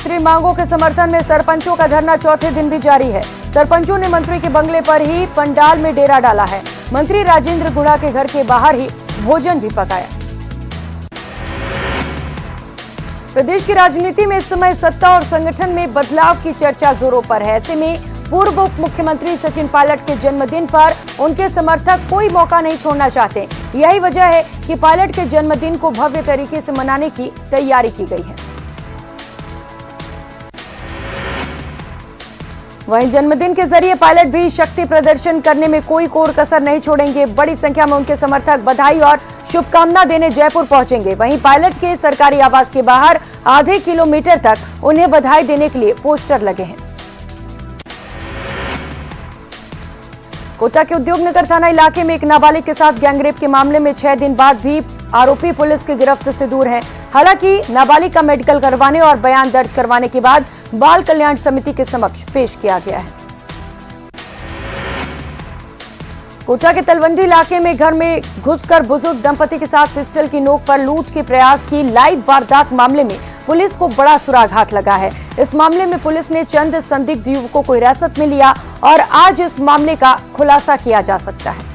दूसरी मांगों के समर्थन में सरपंचों का धरना चौथे दिन भी जारी है। सरपंचों ने मंत्री के बंगले पर ही पंडाल में डेरा डाला है। मंत्री राजेंद्र गुढ़ा के घर के बाहर ही भोजन भी पकाया। प्रदेश की राजनीति में इस समय सत्ता और संगठन में बदलाव की चर्चा जोरों पर है। ऐसे में पूर्व उप मुख्यमंत्री सचिन पायलट के जन्मदिन पर उनके समर्थक कोई मौका नहीं छोड़ना चाहते। यही वजह है कि पायलट के जन्मदिन को भव्य तरीके से मनाने की तैयारी की गई है। वहीं जन्मदिन के जरिए पायलट भी शक्ति प्रदर्शन करने में कोई कोर कसर नहीं छोड़ेंगे। बड़ी संख्या में उनके समर्थक बधाई और शुभकामना देने जयपुर पहुंचेंगे। वहीं पायलट के सरकारी आवास के बाहर आधे किलोमीटर तक उन्हें बधाई देने के लिए पोस्टर लगे हैं। कोटा के उद्योग नगर थाना इलाके में एक नाबालिग के साथ गैंगरेप के मामले में 6 दिन बाद भी आरोपी पुलिस की गिरफ्त से दूर है। हालांकि नाबालिग का मेडिकल करवाने और बयान दर्ज करवाने के बाद बाल कल्याण समिति के समक्ष पेश किया गया है। कोटा के तलवंडी इलाके में घर में घुसकर बुजुर्ग दंपति के साथ पिस्टल की नोक पर लूट के प्रयास की लाइव वारदात मामले में पुलिस को बड़ा सुराघात लगा है। इस मामले में पुलिस ने चंद संदिग्ध युवकों को हिरासत में लिया और आज इस मामले का खुलासा किया जा सकता है।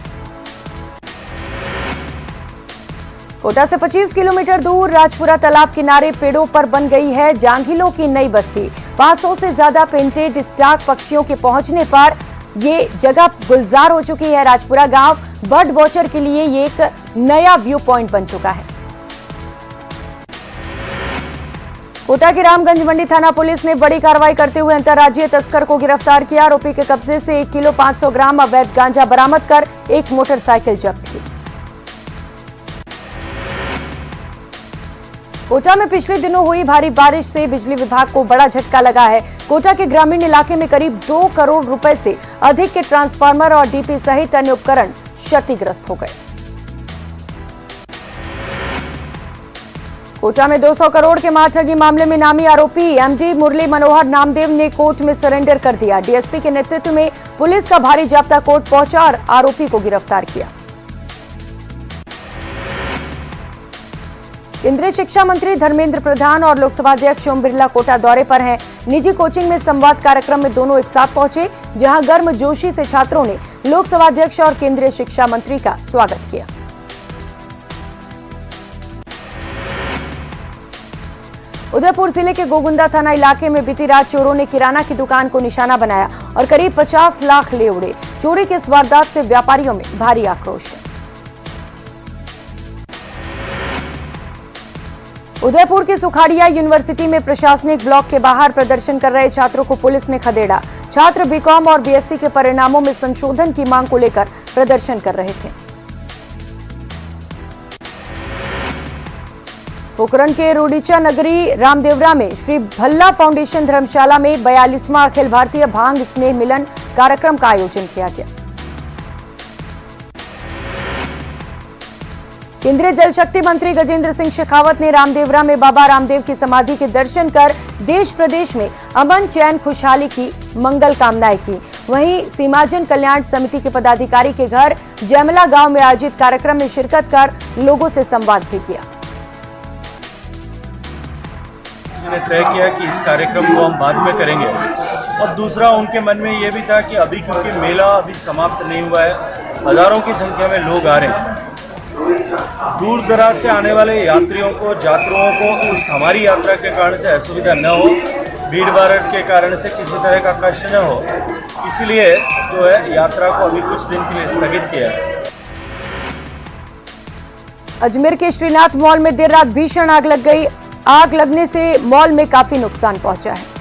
कोटा से 25 किलोमीटर दूर राजपुरा तालाब किनारे पेड़ों पर बन गई है जांघिलों की नई बस्ती। 500 से ज्यादा पेंटेड स्टार्क पक्षियों के पहुंचने पर ये जगह गुलजार हो चुकी है। राजपुरा गांव बर्ड वॉचर के लिए ये एक नया व्यू पॉइंट बन चुका है। कोटा की रामगंज मंडी थाना पुलिस ने बड़ी कार्रवाई करते हुए अंतर्राज्यीय तस्कर को गिरफ्तार किया। आरोपी के कब्जे से 1 किलो 500 ग्राम अवैध गांजा बरामद कर एक मोटरसाइकिल जब्त की। कोटा में पिछले दिनों हुई भारी बारिश से बिजली विभाग को बड़ा झटका लगा है। कोटा के ग्रामीण इलाके में करीब 2 करोड़ रुपए से अधिक के ट्रांसफार्मर और डीपी सहित अन्य उपकरण क्षतिग्रस्त हो गए। कोटा में 200 करोड़ के मार ठगी मामले में नामी आरोपी एमडी मुरली मनोहर नामदेव ने कोर्ट में सरेंडर कर दिया। डीएसपी के नेतृत्व में पुलिस का भारी जाब्ता कोर्ट पहुंचा और आरोपी को गिरफ्तार किया। केंद्रीय शिक्षा मंत्री धर्मेंद्र प्रधान और लोकसभा अध्यक्ष ओम बिरला कोटा दौरे पर हैं। निजी कोचिंग में संवाद कार्यक्रम में दोनों एक साथ पहुंचे, जहां गर्मजोशी से छात्रों ने लोकसभा अध्यक्ष और केंद्रीय शिक्षा मंत्री का स्वागत किया। उदयपुर जिले के गोगुंदा थाना इलाके में बीती रात चोरों ने किराना की दुकान को निशाना बनाया और करीब 50 लाख ले उड़े। चोरी की इस वारदात से व्यापारियों में भारी आक्रोश है। उदयपुर की सुखाड़िया यूनिवर्सिटी में प्रशासनिक ब्लॉक के बाहर प्रदर्शन कर रहे छात्रों को पुलिस ने खदेड़ा। छात्र बीकॉम और बीएससी के परिणामों में संशोधन की मांग को लेकर प्रदर्शन कर रहे थे। पोखरण के रूडीचा नगरी रामदेवरा में श्री भल्ला फाउंडेशन धर्मशाला में 42वां अखिल भारतीय भांग स्नेह मिलन कार्यक्रम का आयोजन किया गया। केंद्रीय जल शक्ति मंत्री गजेंद्र सिंह शेखावत ने रामदेवरा में बाबा रामदेव की समाधि के दर्शन कर देश प्रदेश में अमन चैन खुशहाली की मंगल कामनाएं की। वहीं सीमाजन कल्याण समिति के पदाधिकारी के घर जयमला गांव में आयोजित कार्यक्रम में शिरकत कर लोगों से संवाद भी किया। ने तय किया कि इस कार्यक्रम को हम बाद में करेंगे और दूसरा उनके मन में ये भी था कि अभी क्योंकि मेला अभी समाप्त नहीं हुआ है, हजारों की संख्या में लोग आ रहे हैं। दूर दराज से आने वाले यात्रियों को, यात्रुओं को उस हमारी यात्रा के कारण से असुविधा न हो, भीड़ भाड़ के कारण से किसी तरह का कष्ट न हो, इसलिए जो है यात्रा को अभी कुछ दिन के लिए स्थगित किया है। अजमेर के श्रीनाथ मॉल में देर रात भीषण आग लग गई। आग लगने से मॉल में काफी नुकसान पहुंचा है।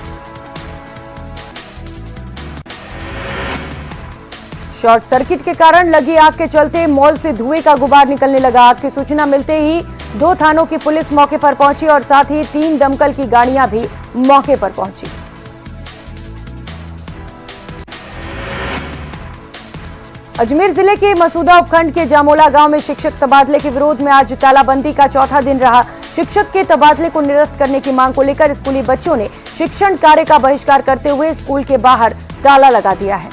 शॉर्ट सर्किट के कारण लगी आग के चलते मॉल से धुएं का गुबार निकलने लगा। आग की सूचना मिलते ही 2 थानों की पुलिस मौके पर पहुंची और साथ ही 3 दमकल की गाड़ियां भी मौके पर पहुंची। अजमेर जिले के मसूदा उपखंड के जामोला गांव में शिक्षक तबादले के विरोध में आज तालाबंदी का चौथा दिन रहा। शिक्षक के तबादले को निरस्त करने की मांग को लेकर स्कूली बच्चों ने शिक्षण कार्य का बहिष्कार करते हुए स्कूल के बाहर ताला लगा दिया है।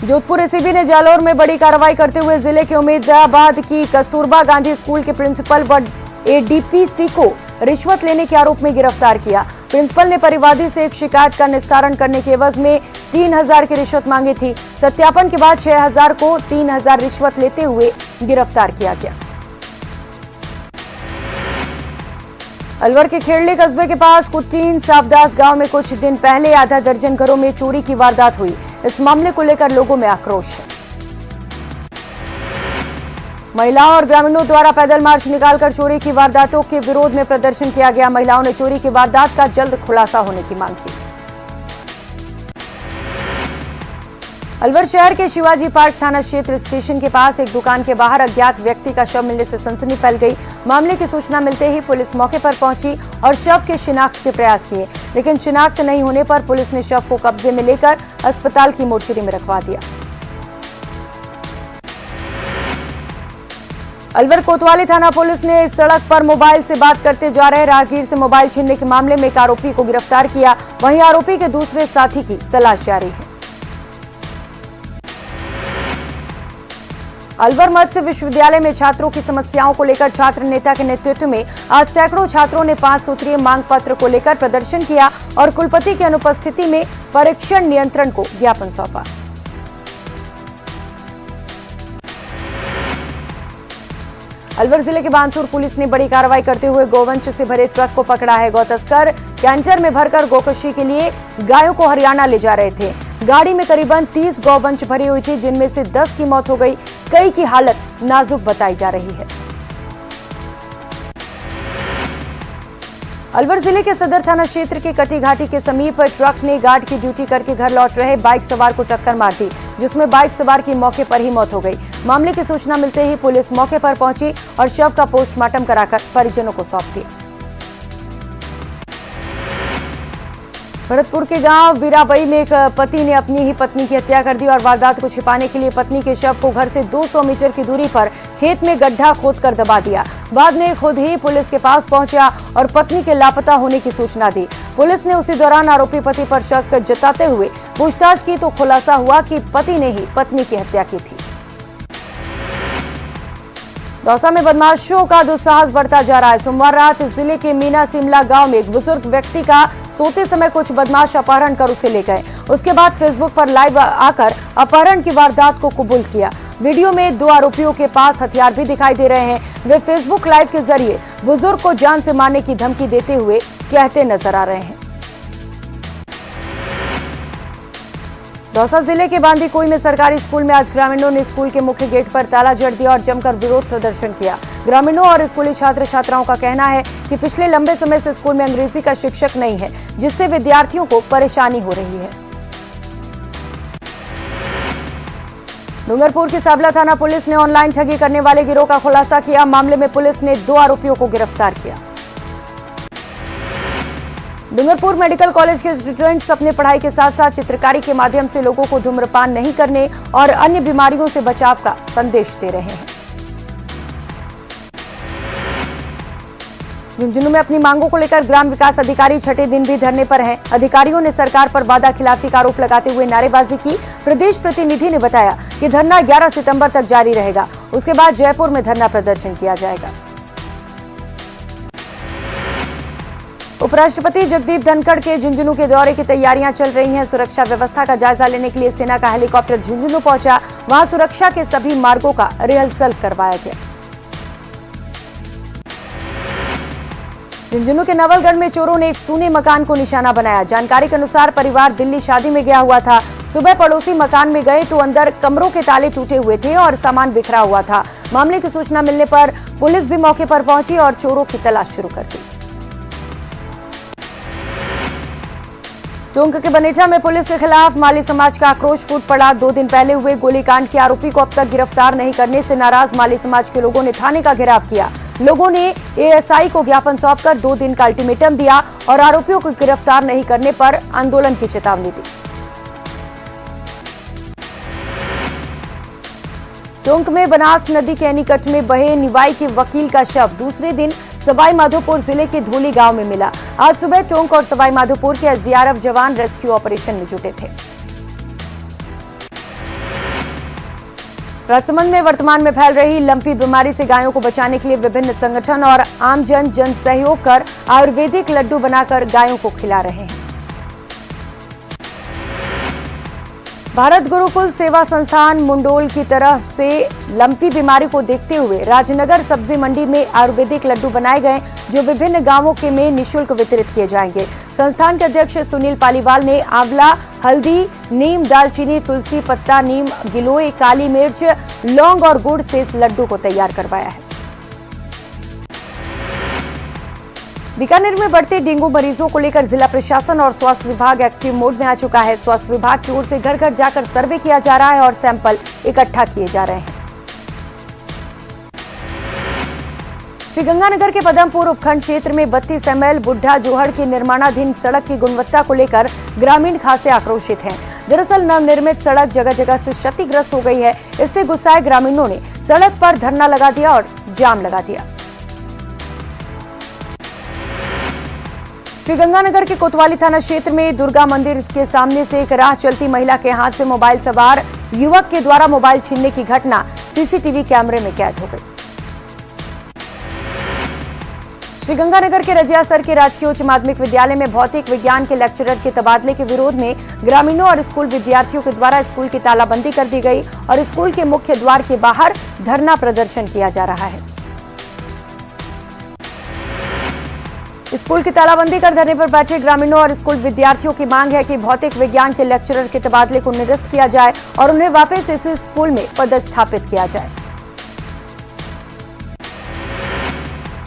जोधपुर एसीबी ने जालौर में बड़ी कार्रवाई करते हुए जिले के उम्मेदाबाद की कस्तूरबा गांधी स्कूल के प्रिंसिपल व एडीपीसी को रिश्वत लेने के आरोप में गिरफ्तार किया। प्रिंसिपल ने परिवादी से एक शिकायत का निस्तारण करने के एवज में 3000 की रिश्वत मांगी थी। सत्यापन के बाद 6000 को 3000 रिश्वत लेते हुए गिरफ्तार किया गया। अलवर के खेड़ली कस्बे के पास कुट्टीन सावदास गांव में कुछ दिन पहले आधा दर्जन घरों में चोरी की वारदात हुई। इस मामले को लेकर लोगों में आक्रोश है। महिलाओं और ग्रामीणों द्वारा पैदल मार्च निकालकर चोरी की वारदातों के विरोध में प्रदर्शन किया गया। महिलाओं ने चोरी की वारदात का जल्द खुलासा होने की मांग की। अलवर शहर के शिवाजी पार्क थाना क्षेत्र स्टेशन के पास एक दुकान के बाहर अज्ञात व्यक्ति का शव मिलने से सनसनी फैल गई। मामले की सूचना मिलते ही पुलिस मौके पर पहुंची और शव के शिनाख्त के प्रयास किए, लेकिन शिनाख्त नहीं होने पर पुलिस ने शव को कब्जे में लेकर अस्पताल की मोर्चरी में रखवा दिया। अलवर कोतवाली थाना पुलिस ने सड़क पर मोबाइल से बात करते जा रहे राहगीर से मोबाइल छीनने के मामले में एक आरोपी को गिरफ्तार किया। वहीं आरोपी के दूसरे साथी की तलाश जारी है। अलवर मत्स्य विश्वविद्यालय में छात्रों की समस्याओं को लेकर छात्र नेता के नेतृत्व में आज सैकड़ों छात्रों ने 5 सूत्रीय मांग पत्र को लेकर प्रदर्शन किया और कुलपति की अनुपस्थिति में परीक्षण नियंत्रण को ज्ञापन सौंपा। अलवर जिले के बानसूर पुलिस ने बड़ी कार्रवाई करते हुए गोवंश से भरे ट्रक को पकड़ा है। गौ तस्कर कैंटर में भरकर गोकशी के लिए गायों को हरियाणा ले जा रहे थे। गाड़ी में करीबन 30 गौवंश भरी हुई थी, जिनमें से 10 की मौत हो गई। कई की हालत नाजुक बताई जा रही है। अलवर जिले के सदर थाना क्षेत्र के कटी घाटी के समीप ट्रक ने गार्ड की ड्यूटी करके घर लौट रहे बाइक सवार को टक्कर मार दी, जिसमें बाइक सवार की मौके पर ही मौत हो गई। मामले की सूचना मिलते ही पुलिस मौके पर पहुंची और शव का पोस्टमार्टम कराकर परिजनों को सौंप दिया। भरतपुर के गांव बीराबई में एक पति ने अपनी ही पत्नी की हत्या कर दी और वारदात को छिपाने के लिए पत्नी के शव को घर से 200 मीटर की दूरी पर खेत में गड्ढा खोदकर दबा दिया। बाद में खुद ही पुलिस के पास पहुंचा और पत्नी के लापता होने की सूचना दी। पुलिस ने उसी दौरान आरोपी पति पर शक जताते हुए पूछताछ की तो खुलासा हुआ कि पति ने ही पत्नी की हत्या की थी। दौसा में बदमाशों का दुस्साहस बढ़ता जा रहा है। सोमवार रात जिले के मीना सिमला गांव में एक बुजुर्ग व्यक्ति का सोते समय कुछ बदमाश अपहरण कर उसे ले गए। उसके बाद फेसबुक पर लाइव आकर अपहरण की वारदात को कबूल किया। वीडियो में 2 आरोपियों के पास हथियार भी दिखाई दे रहे हैं। वे फेसबुक लाइव के जरिए बुजुर्ग को जान से मारने की धमकी देते हुए कहते नजर आ रहे हैं। दौसा जिले के बांदीकुई में सरकारी स्कूल में आज ग्रामीणों ने स्कूल के मुख्य गेट पर ताला जड़ दिया और जमकर विरोध प्रदर्शन किया। ग्रामीणों और स्कूली छात्र छात्राओं का कहना है कि पिछले लंबे समय से स्कूल में अंग्रेजी का शिक्षक नहीं है, जिससे विद्यार्थियों को परेशानी हो रही है। डूंगरपुर की साबला थाना पुलिस ने ऑनलाइन ठगी करने वाले गिरोह का खुलासा किया। मामले में पुलिस ने 2 आरोपियों को गिरफ्तार किया। डूंगरपुर मेडिकल कॉलेज के स्टूडेंट्स अपने पढ़ाई के साथ साथ चित्रकारी के माध्यम से लोगों को धूम्रपान नहीं करने और अन्य बीमारियों से बचाव का संदेश दे रहे हैं। झुंझुनू में अपनी मांगों को लेकर ग्राम विकास अधिकारी छठे दिन भी धरने पर हैं। अधिकारियों ने सरकार पर वादा खिलाफी का आरोप लगाते हुए नारेबाजी की। प्रदेश प्रतिनिधि ने बताया कि धरना 11 सितंबर तक जारी रहेगा। उसके बाद जयपुर में धरना प्रदर्शन किया जाएगा। उपराष्ट्रपति जगदीप धनखड़ के झुंझुनू के दौरे की तैयारियां चल रही हैं। सुरक्षा व्यवस्था का जायजा लेने के लिए सेना का हेलीकॉप्टर झुंझुनू पहुंचा। वहां सुरक्षा के सभी मार्गों का रिहर्सल करवाया गया। झुंझुनू के नवलगढ़ में चोरों ने एक सूने मकान को निशाना बनाया। जानकारी के अनुसार परिवार दिल्ली शादी में गया हुआ था। सुबह पड़ोसी मकान में गए तो अंदर कमरों के ताले टूटे हुए थे और सामान बिखरा हुआ था। मामले की सूचना मिलने पर पुलिस भी मौके पर पहुंची और चोरों की तलाश शुरू कर दी। टोंक के बनेजा में पुलिस के खिलाफ माली समाज का आक्रोश फूट पड़ा। 2 दिन पहले हुए गोलीकांड के आरोपी को अब तक गिरफ्तार नहीं करने से नाराज माली समाज के लोगों ने थाने का घेराव किया। लोगों ने एएसआई को ज्ञापन सौंपकर 2 दिन का अल्टीमेटम दिया और आरोपियों को गिरफ्तार नहीं करने पर आंदोलन की चेतावनी दी। टोंक में बनास नदी के निकट में बहे निवाई के वकील का शव दूसरे दिन सवाई माधोपुर जिले के धोली गांव में मिला। आज सुबह टोंक और सवाई माधोपुर के एसडीआरएफ जवान रेस्क्यू ऑपरेशन में जुटे थे। राजसमंद में वर्तमान में फैल रही लंपी बीमारी से गायों को बचाने के लिए विभिन्न संगठन और आमजन जन सहयोग कर आयुर्वेदिक लड्डू बनाकर गायों को खिला रहे हैं। भारत गुरुकुल सेवा संस्थान मुंडोल की तरफ से लंपी बीमारी को देखते हुए राजनगर सब्जी मंडी में आयुर्वेदिक लड्डू बनाए गए, जो विभिन्न गांवों के में निःशुल्क वितरित किए जाएंगे। संस्थान के अध्यक्ष सुनील पालीवाल ने आंवला, हल्दी, नीम, दालचीनी, तुलसी पत्ता, नीम, गिलोय, काली मिर्च, लौंग और गुड़ से इस लड्डू को तैयार करवाया है। बीकानेर में बढ़ते डेंगू मरीजों को लेकर जिला प्रशासन और स्वास्थ्य विभाग एक्टिव मोड में आ चुका है। स्वास्थ्य विभाग की ओर से घर घर जाकर सर्वे किया जा रहा है और सैंपल इकट्ठा किए जा रहे हैं। श्रीगंगानगर के पदमपुर उपखंड क्षेत्र में 32 ML बुढ़ा जोहड़ की निर्माणाधीन सड़क की गुणवत्ता को लेकर ग्रामीण खासे आक्रोशित हैं। दरअसल नवनिर्मित सड़क जगह जगह से क्षतिग्रस्त हो गई है। इससे गुस्साए ग्रामीणों ने सड़क पर धरना लगा दिया और जाम लगा दिया। श्रीगंगानगर के कोतवाली थाना क्षेत्र में दुर्गा मंदिर के सामने से एक राह चलती महिला के हाथ से मोबाइल सवार युवक के द्वारा मोबाइल छीनने की घटना सीसीटीवी कैमरे में कैद हो गई। श्रीगंगानगर के रजियासर के राजकीय उच्च माध्यमिक विद्यालय में भौतिक विज्ञान के लेक्चरर के तबादले के विरोध में ग्रामीणों और स्कूल विद्यार्थियों के द्वारा स्कूल की तालाबंदी कर दी गई और स्कूल के मुख्य द्वार के बाहर धरना प्रदर्शन किया जा रहा है। स्कूल की तालाबंदी कर धरने पर बैठे ग्रामीणों और स्कूल विद्यार्थियों की मांग है कि भौतिक विज्ञान के लेक्चरर के तबादले को निरस्त किया जाए और उन्हें वापस इस स्कूल में पदस्थापित किया जाए।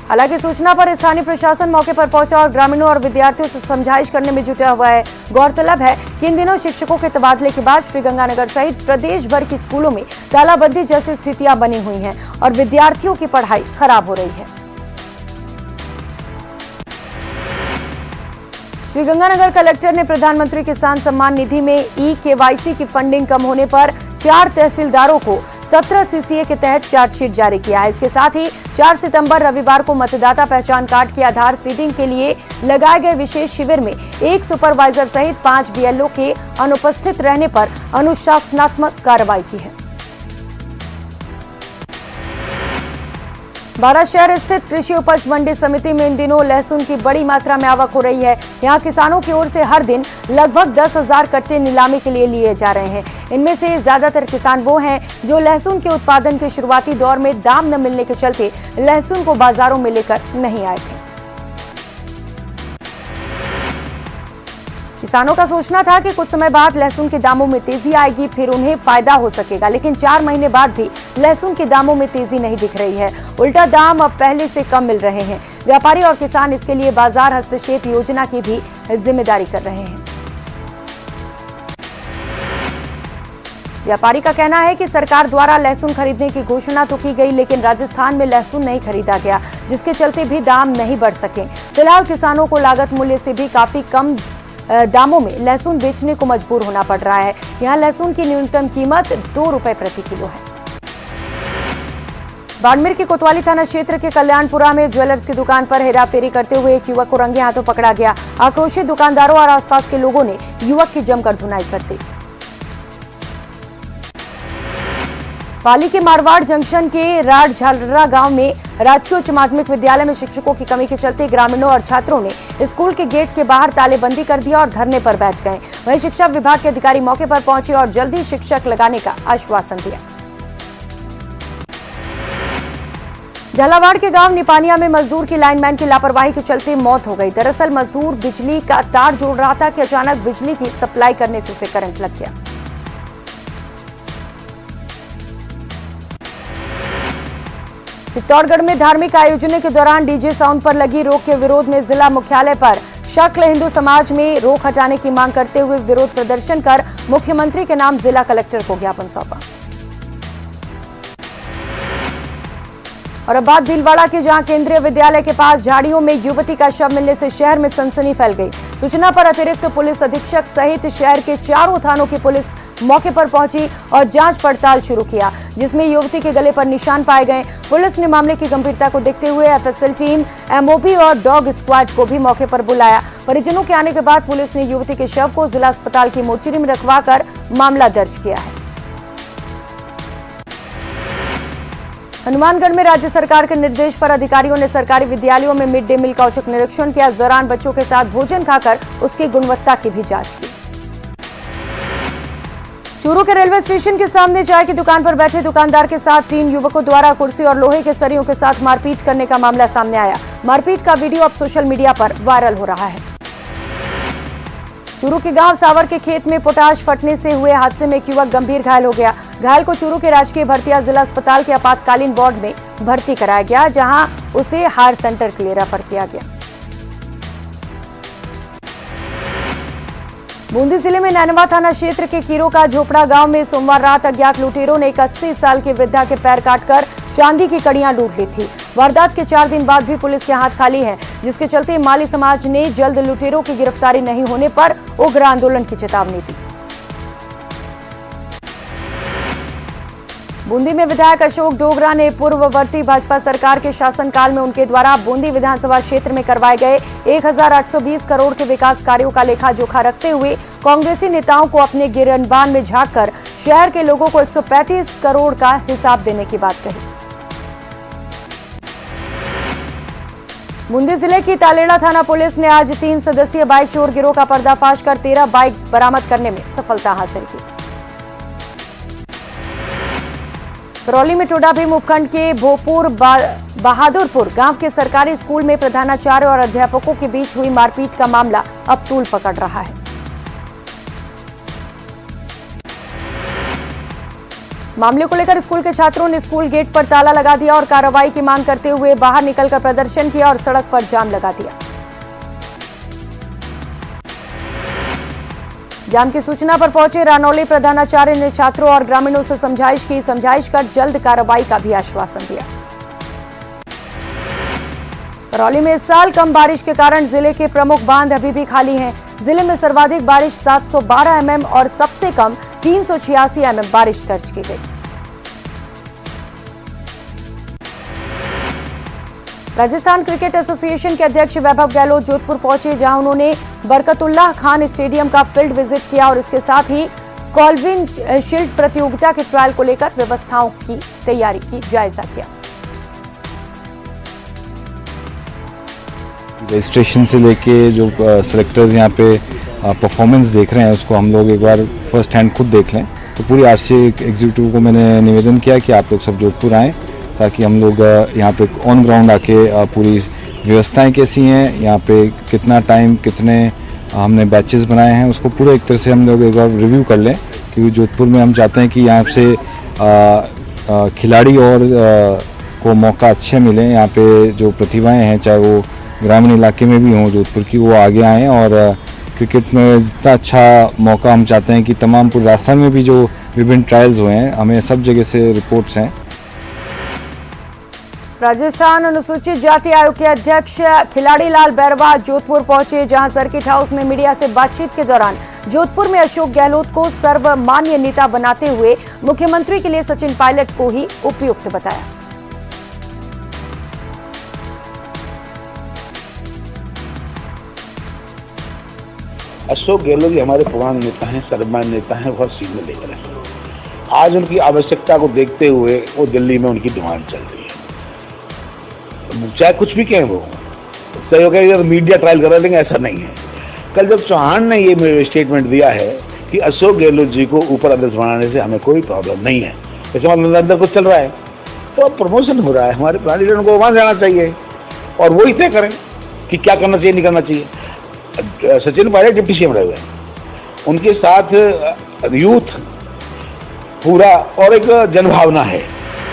हालांकि सूचना पर स्थानीय प्रशासन मौके पर पहुंचा और ग्रामीणों और विद्यार्थियों से समझाइश करने में जुटा हुआ है। गौरतलब है कि इन दिनों शिक्षकों के तबादले के बाद श्रीगंगानगर सहित प्रदेश भर के स्कूलों में तालाबंदी जैसी स्थितियां बनी हुई हैं और विद्यार्थियों की पढ़ाई खराब हो रही है। श्रीगंगानगर कलेक्टर ने प्रधानमंत्री किसान सम्मान निधि में ई-KYC की फंडिंग कम होने पर 4 तहसीलदारों को 17 CCA के तहत चार्जशीट जारी किया है। इसके साथ ही 4 सितंबर रविवार को मतदाता पहचान कार्ड की आधार सीडिंग के लिए लगाए गए विशेष शिविर में एक सुपरवाइजर सहित 5 BLO के अनुपस्थित रहने पर अनुशासनात्मक कार्रवाई की है। बारा शहर स्थित कृषि उपज मंडी समिति में इन दिनों लहसुन की बड़ी मात्रा में आवक हो रही है। यहां किसानों की ओर से हर दिन लगभग 10,000 कट्टे नीलामी के लिए लिए जा रहे हैं। इनमें से ज्यादातर किसान वो हैं जो लहसुन के उत्पादन के शुरुआती दौर में दाम न मिलने के चलते लहसुन को बाजारों में लेकर नहीं आए थे। किसानों का सोचना था कि कुछ समय बाद लहसुन के दामों में तेजी आएगी, फिर उन्हें फायदा हो सकेगा, लेकिन 4 महीने बाद भी लहसुन के दामों में तेजी नहीं दिख रही है। उल्टा दाम अब पहले से कम मिल रहे हैं। व्यापारी और किसान इसके लिए बाजार हस्तक्षेप योजना की भी जिम्मेदारी कर रहे हैं। व्यापारी का कहना है कि सरकार द्वारा लहसुन खरीदने की घोषणा तो की गई, लेकिन राजस्थान में लहसुन नहीं खरीदा गया, जिसके चलते भी दाम नहीं बढ़ सके। फिलहाल किसानों को लागत मूल्य से भी काफी कम दामों में लहसुन बेचने को मजबूर होना पड़ रहा है। यहाँ लहसुन की न्यूनतम कीमत 2 रुपए प्रति किलो है। बाड़मेर के कोतवाली थाना क्षेत्र के कल्याणपुरा में ज्वेलर्स की दुकान पर हेराफेरी करते हुए एक युवक को रंगे हाथों पकड़ा गया। आक्रोशित दुकानदारों और आसपास के लोगों ने युवक की जमकर धुनाई कर दी। पाली के मारवाड़ जंक्शन के राड झालरा गांव में राजकीय उच्च माध्यमिक विद्यालय में शिक्षकों की कमी के चलते ग्रामीणों और छात्रों ने स्कूल के गेट के बाहर तालेबंदी कर दिया और धरने पर बैठ गए। वहीं शिक्षा विभाग के अधिकारी मौके पर पहुंचे और जल्दी शिक्षक लगाने का आश्वासन दिया। झालावाड़ के गांव निपानिया में मजदूर की लाइनमैन की लापरवाही के चलते मौत हो गई। दरअसल मजदूर बिजली का तार जोड़ रहा था कि अचानक बिजली की सप्लाई करने से उसे करंट लग गया। चित्तौड़गढ़ में धार्मिक आयोजनों के दौरान डीजे साउंड पर लगी रोक के विरोध में जिला मुख्यालय पर शकल हिंदू समाज में रोक हटाने की मांग करते हुए विरोध प्रदर्शन कर मुख्यमंत्री के नाम जिला कलेक्टर को ज्ञापन सौंपा। और अब बात भीलवाड़ा की, जहां केंद्रीय विद्यालय के पास झाड़ियों में युवती का शव मिलने से शहर में सनसनी फैल गई। सूचना पर अतिरिक्त पुलिस अधीक्षक सहित शहर के 4 थानों की पुलिस मौके पर पहुंची और जांच पड़ताल शुरू किया, जिसमें युवती के गले पर निशान पाए गए। पुलिस ने मामले की गंभीरता को देखते हुए एफएसएल टीम, एमओबी और डॉग स्क्वाड को भी मौके पर बुलाया। परिजनों के आने के बाद पुलिस ने युवती के शव को जिला अस्पताल की मोर्चरी में रखवाकर मामला दर्ज किया है। हनुमानगढ़ में राज्य सरकार के निर्देश पर अधिकारियों ने सरकारी विद्यालयों में मिड डे मील का औचक निरीक्षण किया। इस दौरान बच्चों के साथ भोजन खाकर उसकी गुणवत्ता की भी जांच की। चूरू के रेलवे स्टेशन के सामने चाय की दुकान पर बैठे दुकानदार के साथ 3 युवकों द्वारा कुर्सी और लोहे के सरियों के साथ मारपीट करने का मामला सामने आया। मारपीट का वीडियो अब सोशल मीडिया पर वायरल हो रहा है। चूरू के गांव सावर के खेत में पोटाश फटने से हुए हादसे में एक युवक गंभीर घायल हो गया। घायल को चूरू के राजकीय भरतिया जिला अस्पताल के आपातकालीन वार्ड में भर्ती कराया गया, जहां उसे हायर सेंटर के लिए रेफर किया गया। बूंदी जिले में नैनवा थाना क्षेत्र के कीरो का झोपड़ा गांव में सोमवार रात अज्ञात लुटेरों ने एक 80 साल के वृद्धा के पैर काटकर चांदी की कड़ियां लूट ली थी। वारदात के 4 दिन बाद भी पुलिस के हाथ खाली हैं, जिसके चलते माली समाज ने जल्द लुटेरों की गिरफ्तारी नहीं होने पर उग्र आंदोलन की चेतावनी दी। बूंदी में विधायक अशोक डोगरा ने पूर्ववर्ती भाजपा सरकार के शासनकाल में उनके द्वारा बूंदी विधानसभा क्षेत्र में करवाए गए 1820 करोड़ के विकास कार्यों का लेखा जोखा रखते हुए कांग्रेसी नेताओं को अपने गिरनबान में झांककर शहर के लोगों को 135 करोड़ का हिसाब देने की बात कही। बूंदी जिले की तालेड़ा थाना पुलिस ने आज 3 सदस्यीय बाइक चोर गिरोह का पर्दाफाश कर 13 बाइक बरामद करने में सफलता हासिल की। करौली में टोडा भीम उपखंड के भोपुर बहादुरपुर गांव के सरकारी स्कूल में प्रधानाचार्य और अध्यापकों के बीच हुई मारपीट का मामला अब तूल पकड़ रहा है। मामले को लेकर स्कूल के छात्रों ने स्कूल गेट पर ताला लगा दिया और कार्रवाई की मांग करते हुए बाहर निकलकर प्रदर्शन किया और सड़क पर जाम लगा दिया। जाम की सूचना पर पहुंचे रानौली प्रधानाचार्य ने छात्रों और ग्रामीणों से समझाइश की। समझाइश कर जल्द कार्रवाई का भी आश्वासन दिया। करौली में इस साल कम बारिश के कारण जिले के प्रमुख बांध अभी भी खाली हैं। जिले में सर्वाधिक बारिश 712 mm और सबसे कम 386 mm बारिश दर्ज की गई। राजस्थान क्रिकेट एसोसिएशन के अध्यक्ष वैभव गहलोत जोधपुर पहुंचे, जहां उन्होंने बरकतुल्लाह खान स्टेडियम का फील्ड विजिट किया और इसके साथ ही कॉल्विन शील्ड प्रतियोगिता के ट्रायल को लेकर व्यवस्थाओं की तैयारी की जायजा किया। रजिस्ट्रेशन से लेके जो सेलेक्टर्स यहाँ पे परफॉर्मेंस देख रहे हैं, उसको हम लोग एक बार फर्स्ट हैंड खुद देख लें। तो पूरी आरसीए एग्जीक्यूटिव को मैंने निवेदन किया कि आप लोग सब जोधपुर आएँ, ताकि हम लोग यहाँ पे ऑन ग्राउंड आके पूरी व्यवस्थाएं कैसी हैं, यहाँ पे कितना टाइम, कितने हमने बैचेस बनाए हैं, उसको पूरे एक तरह से हम लोग एक बार रिव्यू कर लें। क्योंकि जोधपुर में हम चाहते हैं कि यहाँ से खिलाड़ी और को मौका अच्छे मिले। यहाँ पे जो प्रतिभाएं हैं, चाहे वो ग्रामीण इलाके में भी हों जोधपुर की, वो आगे आएँ और क्रिकेट में जितना अच्छा मौका हम चाहते हैं कि तमाम पूरे राजस्थान में भी जो विभिन्न ट्रायल्स हुए हैं, हमें सब जगह से रिपोर्ट्स हैं। राजस्थान अनुसूचित जाति आयोग के अध्यक्ष खिलाड़ी लाल बैरवा जोधपुर पहुंचे, जहां सर्किट हाउस में मीडिया से बातचीत के दौरान जोधपुर में अशोक गहलोत को सर्वमान्य नेता बनाते हुए मुख्यमंत्री के लिए सचिन पायलट को ही उपयुक्त बताया। अशोक गहलोत जी हमारे पुराने नेता हैं, सर्वमान्य नेता हैं, बहुत सीनियर लीडर हैं। आज उनकी आवश्यकता को देखते हुए वो दिल्ली में उनकी डिमांड चल रही है। चाहे कुछ भी कहें, वो चाहे मीडिया ट्रायल करा लेंगे, ऐसा नहीं है। कल जब चौहान ने ये स्टेटमेंट दिया है कि अशोक गहलोत जी को ऊपर अध्यक्ष बनाने से हमें कोई प्रॉब्लम नहीं है, इसमें अंदर कुछ चल रहा है, तो अब प्रमोशन हो रहा है, हमारे पुराने लीडर को वहाँ जाना चाहिए और वही तय करें कि क्या करना चाहिए, नहीं करना चाहिए। सचिन पायलट डिप्टी सीएम रहे हुए हैं, उनके साथ यूथ पूरा और एक जनभावना है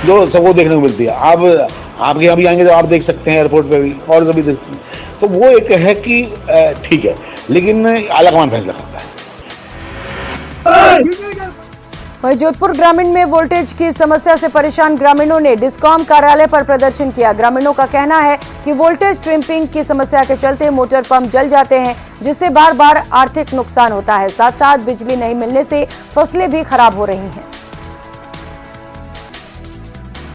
जो सबको देखने को मिलती है। आप आपके यहाँ भी आएंगे तो आप देख सकते हैं, एयरपोर्ट पे भी और सभी देखते हैं। तो वो एक है कि ठीक है, लेकिन आलाकमान फैसला करता है। वहीं जोधपुर ग्रामीण में वोल्टेज की समस्या से परेशान ग्रामीणों ने डिस्कॉम कार्यालय पर प्रदर्शन किया। ग्रामीणों का कहना है कि वोल्टेज ट्रिपिंग की समस्या के चलते मोटर पंप जल जाते हैं, जिससे बार बार आर्थिक नुकसान होता है। साथ साथ बिजली नहीं मिलने से फसलें भी खराब हो रही हैं।